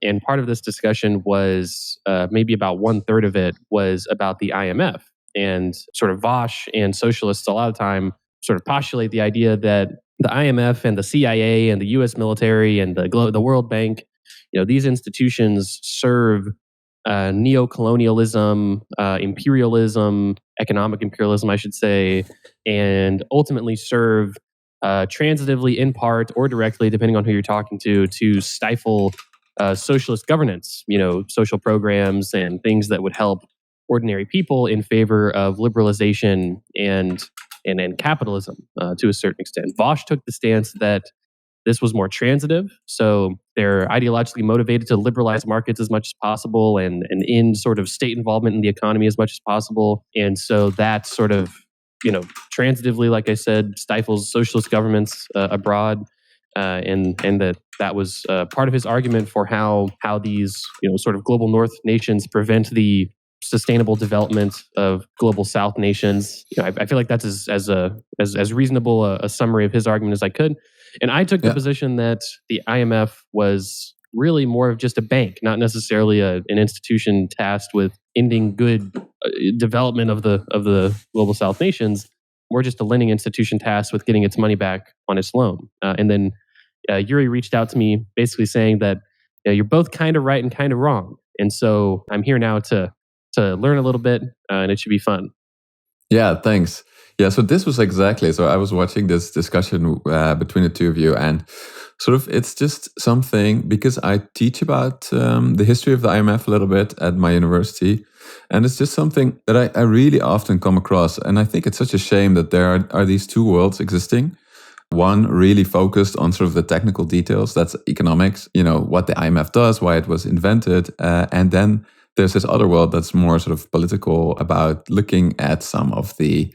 And part of this discussion was maybe about 1/3 of it was about the IMF. And sort of Vaush and socialists a lot of time sort of postulate the idea that the IMF and the CIA and the U.S. military and the World Bank, these institutions serve neo-colonialism, imperialism, economic imperialism, I should say, and ultimately serve transitively, in part or directly, depending on who you're talking to stifle socialist governance, social programs and things that would help ordinary people in favor of liberalization and capitalism to a certain extent. Vaush took the stance that this was more transitive, so they're ideologically motivated to liberalize markets as much as possible and end sort of state involvement in the economy as much as possible. And so that sort of, transitively, like I said, stifles socialist governments abroad. And that was part of his argument for how these sort of global North nations prevent the sustainable development of global South nations. I feel like that's as reasonable a summary of his argument as I could. And I took the position that the IMF was really more of just a bank, not necessarily an institution tasked with ending good development of the global South nations, more just a lending institution tasked with getting its money back on its loan. And then Joeri reached out to me basically saying that you're both kind of right and kind of wrong. And so I'm here now to learn a little bit, and it should be fun. Yeah, thanks. Yeah, so this was exactly, so I was watching this discussion between the two of you, and sort of it's just something, because I teach about the history of the IMF a little bit at my university, and it's just something that I really often come across, and I think it's such a shame that there are these two worlds existing. One really focused on sort of the technical details, that's economics, what the IMF does, why it was invented, and then there's this other world that's more sort of political, about looking at some of the,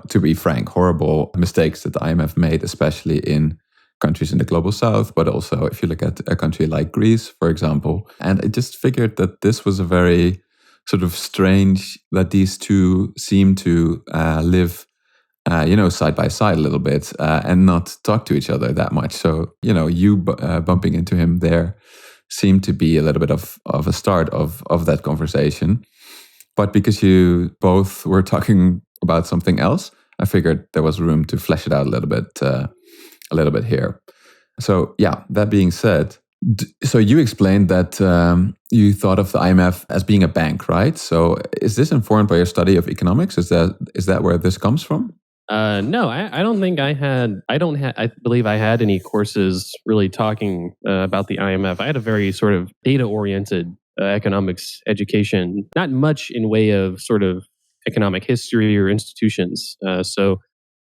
to be frank, horrible mistakes that the IMF made, especially in countries in the global South, but also if you look at a country like Greece, for example. And I just figured that this was a very sort of strange, that these two seem to live, side by side a little bit and not talk to each other that much. So, you bumping into him there seemed to be a little bit of a start of that conversation. But because you both were talking about something else, I figured there was room to flesh it out a little bit here. So yeah, that being said, so you explained that you thought of the IMF as being a bank, right? So is this informed by your study of economics? Is that where this comes from? No, I don't think I had. I believe I had any courses really talking about the IMF. I had a very sort of data-oriented economics education, not much in way of sort of economic history or institutions. So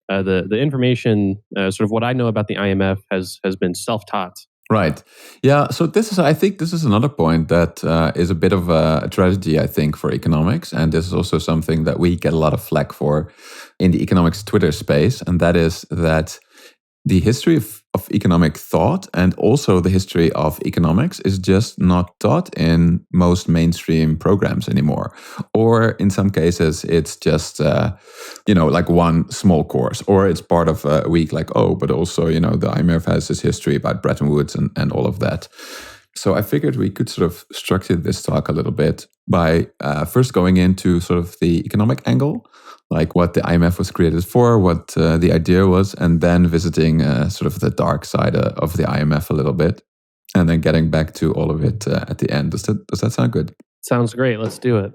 the information, sort of what I know about the IMF, has been self-taught. Right. Yeah. So I think this is another point that is a bit of a tragedy, I think, for economics. And this is also something that we get a lot of flack for in the economics Twitter space. And that is that the history of economic thought and also the history of economics is just not taught in most mainstream programs anymore. Or in some cases, it's just, like one small course, or it's part of a week like, but also, the IMF has this history about Bretton Woods and all of that. So I figured we could sort of structure this talk a little bit by first going into sort of the economic angle, like what the IMF was created for, what the idea was, and then visiting sort of the dark side of the IMF a little bit, and then getting back to all of it at the end. Does that sound good? Sounds great. Let's do it.